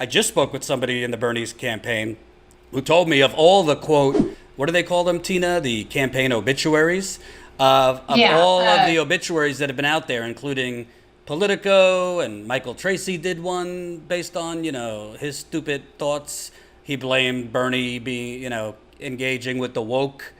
I just spoke with somebody in the Bernie's campaign who told me of all the quote, what do they call them, Tina? The campaign obituaries of Yeah. all of the obituaries that have been out there, including Politico, and Michael Tracy did one based on, his stupid thoughts. He blamed Bernie being, engaging with the woke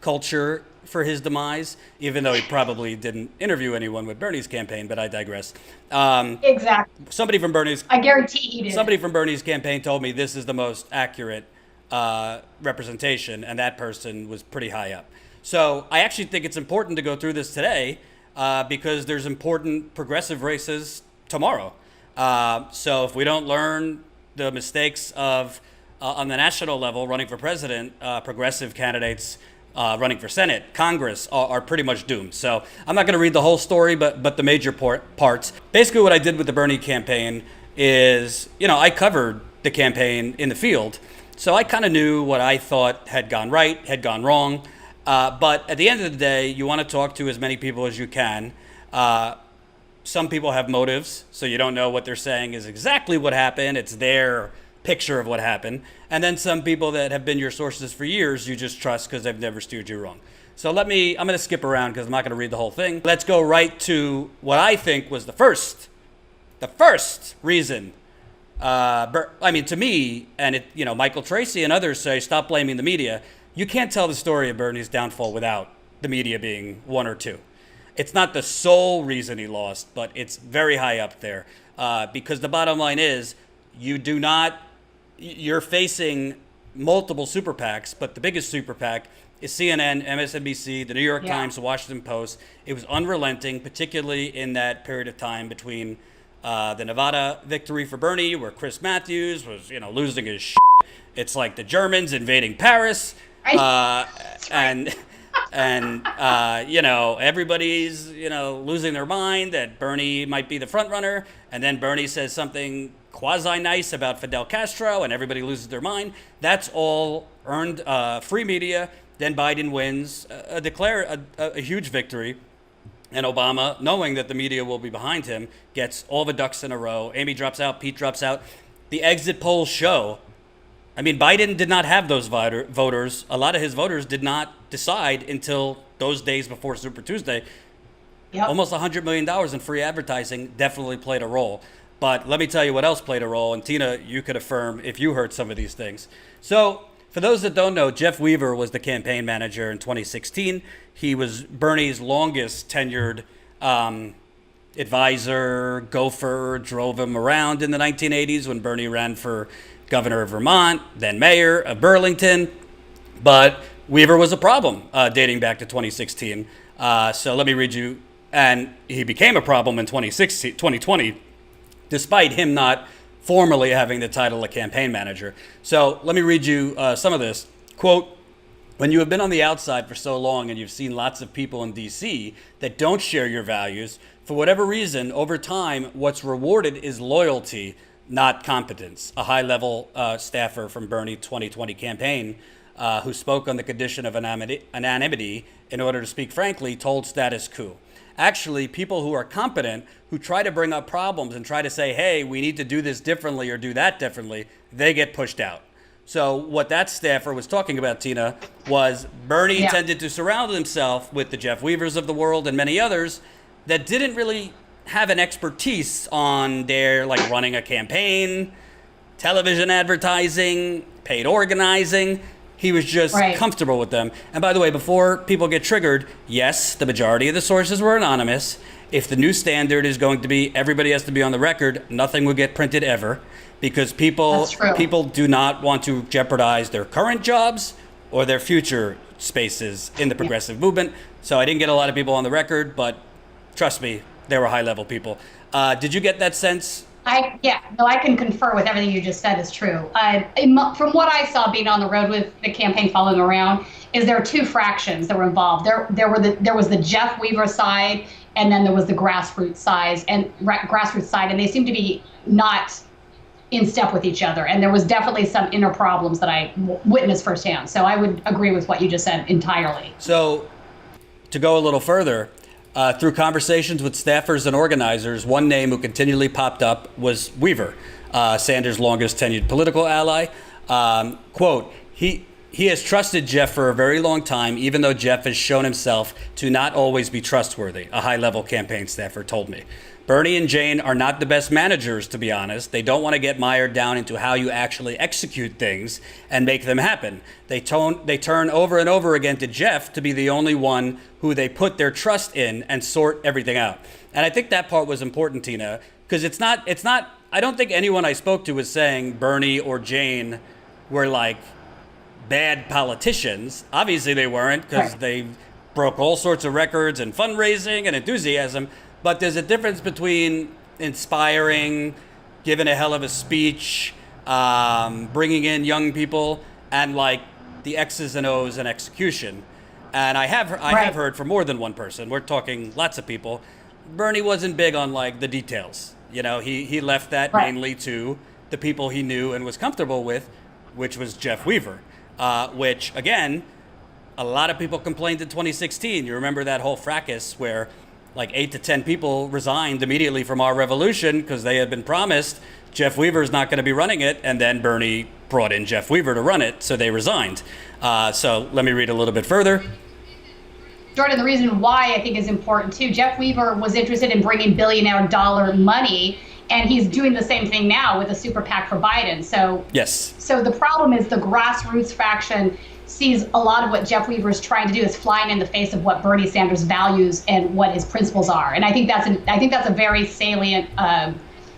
culture for his demise, even though he probably didn't interview anyone with Bernie's campaign, but I digress. Exactly. Somebody from Bernie's I guarantee he did. somebody from Bernie's campaign told me this is the most accurate representation, and that person was pretty high up. So I actually think it's important to go through this today because there's important progressive races tomorrow. So if we don't learn the mistakes of, on the national level, running for president, progressive candidates running for Senate, Congress are pretty much doomed. So I'm not going to read the whole story, but the major parts. Basically, what I did with the Bernie campaign is, I covered the campaign in the field. So I kind of knew what I thought had gone right, had gone wrong. But at the end of the day, you want to talk to as many people as you can. Some people have motives, so you don't know what they're saying is exactly what happened. It's their picture of what happened. And then some people that have been your sources for years, you just trust because they've never steered you wrong. So I'm going to skip around because I'm not going to read the whole thing. Let's go right to what I think was the first reason. To me, and Michael Tracy and others say, stop blaming the media. You can't tell the story of Bernie's downfall without the media being one or two. It's not the sole reason he lost, but it's very high up there. Because the bottom line is, you're facing multiple super PACs, but the biggest super PAC is CNN, MSNBC, the New York Times, the Washington Post. It was unrelenting, particularly in that period of time between the Nevada victory for Bernie, where Chris Matthews was, losing his shit. It's like the Germans invading Paris. And everybody's, losing their mind that Bernie might be the front runner. And then Bernie says something quasi-nice about Fidel Castro and everybody loses their mind. That's all earned free media. Then Biden wins, declare a huge victory. And Obama, knowing that the media will be behind him, gets all the ducks in a row. Amy drops out, Pete drops out. The exit polls show, Biden did not have those voters. A lot of his voters did not decide until those days before Super Tuesday. Yep. Almost $100 million in free advertising definitely played a role. But let me tell you what else played a role. And Tina, you could affirm if you heard some of these things. So for those that don't know, Jeff Weaver was the campaign manager in 2016. He was Bernie's longest tenured advisor, gopher, drove him around in the 1980s when Bernie ran for governor of Vermont, then mayor of Burlington. But Weaver was a problem dating back to 2016. So let me read you. And he became a problem in 2020, despite him not formally having the title of campaign manager. So let me read you some of this. Quote, when you have been on the outside for so long and you've seen lots of people in D.C. that don't share your values, for whatever reason, over time, what's rewarded is loyalty, not competence. A high-level staffer from Bernie 2020 campaign who spoke on the condition of anonymity in order to speak frankly told Status Coup. Actually, people who are competent, who try to bring up problems and try to say, hey, we need to do this differently or do that differently, they get pushed out. So what that staffer was talking about, Tina, was Bernie tended to surround himself with the Jeff Weavers of the world and many others that didn't really have an expertise on their, running a campaign, television advertising, paid organizing. He was just comfortable with them. And by the way, before people get triggered, yes, the majority of the sources were anonymous. If the new standard is going to be everybody has to be on the record, nothing will get printed ever, because people do not want to jeopardize their current jobs or their future spaces in the progressive movement. So I didn't get a lot of people on the record, but trust me, they were high-level people. Did you get that sense? I can confer with everything you just said is true. From what I saw being on the road with the campaign following around, is there are two fractions that were involved. There was the Jeff Weaver side, and then there was the grassroots side, and they seem to be not in step with each other. And there was definitely some inner problems that I witnessed firsthand. So I would agree with what you just said entirely. So to go a little further, through conversations with staffers and organizers, one name who continually popped up was Weaver. Sanders' longest tenured political ally. Quote, he has trusted Jeff for a very long time, even though Jeff has shown himself to not always be trustworthy, a high-level campaign staffer told me. Bernie and Jane are not the best managers, to be honest. They don't want to get mired down into how you actually execute things and make them happen. They turn over and over again to Jeff to be the only one who they put their trust in and sort everything out. And I think that part was important, Tina, because it's not, I don't think anyone I spoke to was saying Bernie or Jane were like bad politicians. Obviously they weren't, because they broke all sorts of records and fundraising and enthusiasm. But there's a difference between inspiring, giving a hell of a speech, bringing in young people, and like the X's and O's and execution. And I have heard from more than one person. We're talking lots of people. Bernie wasn't big on like the details. You know, he left that mainly to the people he knew and was comfortable with, which was Jeff Weaver. Which, again, a lot of people complained in 2016. You remember that whole fracas where like 8 to 10 people resigned immediately from Our Revolution because they had been promised Jeff Weaver's not going to be running it, and then Bernie brought in Jeff Weaver to run it, so they resigned. So let me read a little bit further. Jordan, the reason why I think is important too, Jeff Weaver was interested in bringing billionaire dollar money, and he's doing the same thing now with a super PAC for Biden. So yes. So the problem is the grassroots faction sees a lot of what Jeff Weaver is trying to do is flying in the face of what Bernie Sanders values and what his principles are. And I think that's a very salient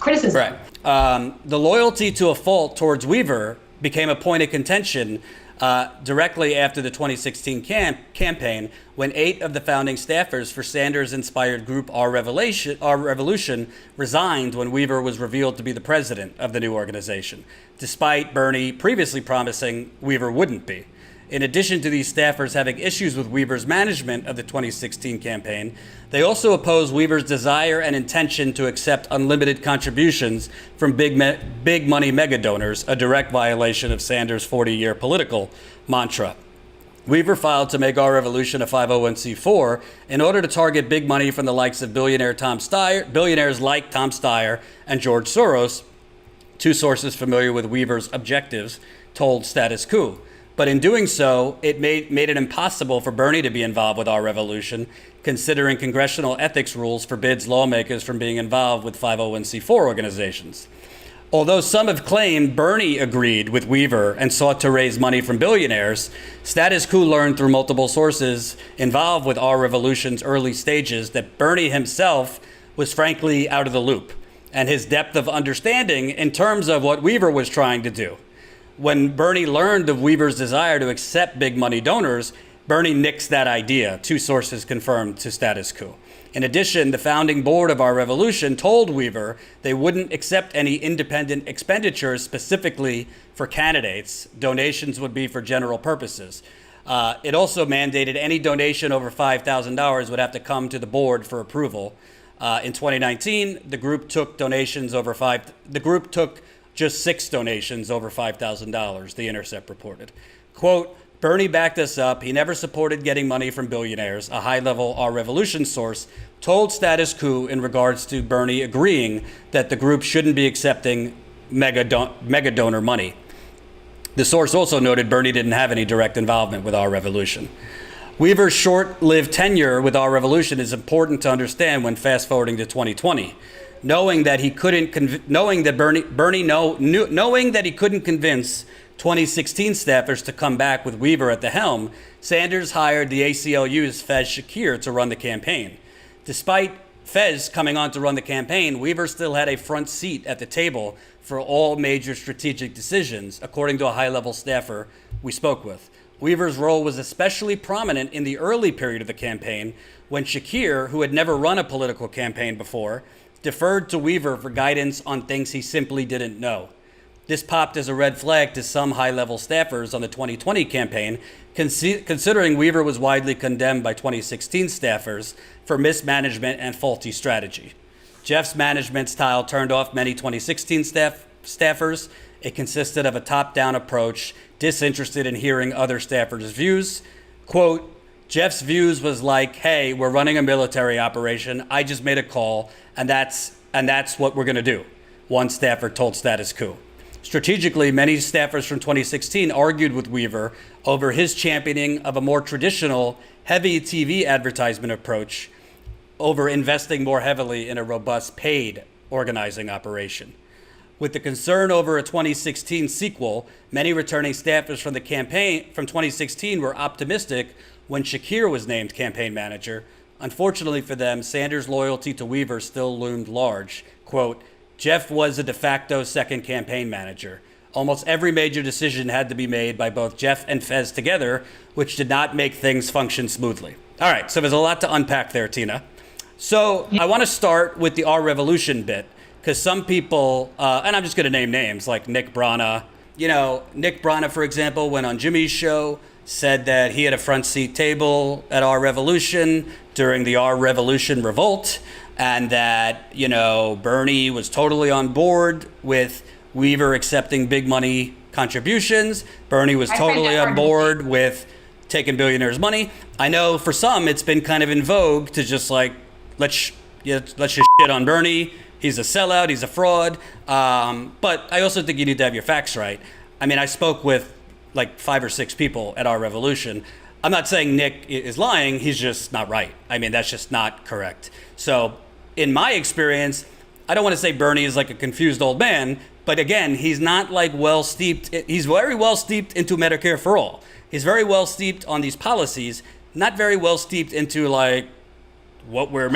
criticism. Right. The loyalty to a fault towards Weaver became a point of contention directly after the 2016 campaign, when 8 of the founding staffers for Sanders-inspired group Our Revolution resigned when Weaver was revealed to be the president of the new organization, despite Bernie previously promising Weaver wouldn't be. In addition to these staffers having issues with Weaver's management of the 2016 campaign, they also oppose Weaver's desire and intention to accept unlimited contributions from big money mega donors, a direct violation of Sanders' 40-year political mantra. Weaver filed to make Our Revolution a 501c4 in order to target big money from the likes of billionaires like Tom Steyer and George Soros, two sources familiar with Weaver's objectives told Status Coup. But in doing so, it made it impossible for Bernie to be involved with Our Revolution, considering congressional ethics rules forbids lawmakers from being involved with 501c4 organizations. Although some have claimed Bernie agreed with Weaver and sought to raise money from billionaires, Status Coup learned through multiple sources involved with Our Revolution's early stages that Bernie himself was frankly out of the loop, and his depth of understanding in terms of what Weaver was trying to do. When Bernie learned of Weaver's desire to accept big money donors, Bernie nixed that idea, two sources confirmed to Status Coup. In addition, the founding board of Our Revolution told Weaver they wouldn't accept any independent expenditures specifically for candidates. Donations would be for general purposes. It also mandated any donation over $5,000 would have to come to the board for approval. In 2019, the group took just 6 donations over $5,000, The Intercept reported. Quote, Bernie backed us up. He never supported getting money from billionaires, a high-level Our Revolution source told Status Coup in regards to Bernie agreeing that the group shouldn't be accepting mega donor money. The source also noted Bernie didn't have any direct involvement with Our Revolution. Weaver's short-lived tenure with Our Revolution is important to understand when fast-forwarding to 2020. Knowing that he couldn't convince 2016 staffers to come back with Weaver at the helm, Sanders hired the ACLU's Fez Shakir to run the campaign. Despite Fez coming on to run the campaign, Weaver still had a front seat at the table for all major strategic decisions, according to a high-level staffer we spoke with. Weaver's role was especially prominent in the early period of the campaign when Shakir, who had never run a political campaign before, deferred to Weaver for guidance on things he simply didn't know. This popped as a red flag to some high-level staffers on the 2020 campaign, considering Weaver was widely condemned by 2016 staffers for mismanagement and faulty strategy. Jeff's management style turned off many 2016 staffers. It consisted of a top-down approach, disinterested in hearing other staffers' views. Quote, Jeff's views was like, hey, we're running a military operation. I just made a call, and that's what we're going to do. one staffer told Status Coup. Strategically, many staffers from 2016 argued with Weaver over his championing of a more traditional, heavy TV advertisement approach over investing more heavily in a robust paid organizing operation. With the concern over a 2016 sequel, many returning staffers from the campaign from 2016 were optimistic when Shakir was named campaign manager. Unfortunately for them, Sanders' loyalty to Weaver still loomed large. Quote, Jeff was a de facto second campaign manager. Almost every major decision had to be made by both Jeff and Fez together, which did not make things function smoothly. All right, so there's a lot to unpack there, Tina. So I want to start with the Our Revolution bit, because some people, and I'm just going to name names, like Nick Brana. You know, Nick Brana, for example, went on Jimmy's show, said that he had a front seat table at Our Revolution during the Our Revolution revolt, and that, you know, Bernie was totally on board with Weaver accepting big money contributions. Bernie was totally on board with taking billionaires' money. I know for some it's been kind of in vogue to just like, let's just shit on Bernie. He's a sellout, he's a fraud. But I also think you need to have your facts right. I mean, I spoke with like 5 or 6 people at Our Revolution. I'm not saying Nick is lying, he's just not right. I mean, that's just not correct. So in my experience, I don't want to say Bernie is like a confused old man, but again, he's not like well steeped. He's very well steeped into Medicare for all. He's very well steeped on these policies, not very well steeped into like what we're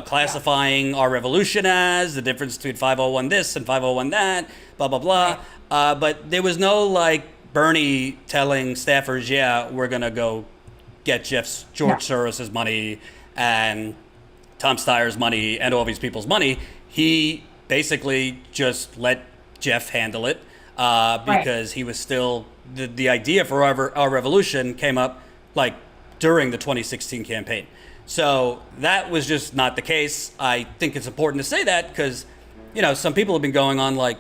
classifying Our Revolution as, the difference between 501 this and 501 that, blah, blah, blah. Right. But there was no like Bernie telling staffers, yeah, we're going to go get George Soros's money and Tom Steyer's money and all these people's money. He basically just let Jeff handle it because he was still, the idea for our revolution came up like during the 2016 campaign. So that was just not the case. I think it's important to say that because, you know, some people have been going on like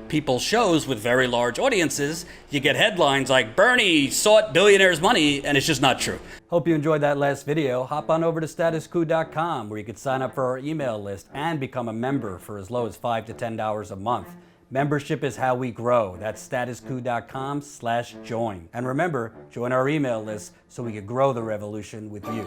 people's shows with very large audiences. You get headlines like Bernie sought billionaires' money, and it's just not true. Hope you enjoyed that last video. Hop on over to statuscoup.com where you can sign up for our email list and become a member for as low as $5 to $10 a month. Membership is how we grow. That's statuscoup.com/join. And remember, join our email list so we can grow the revolution with you.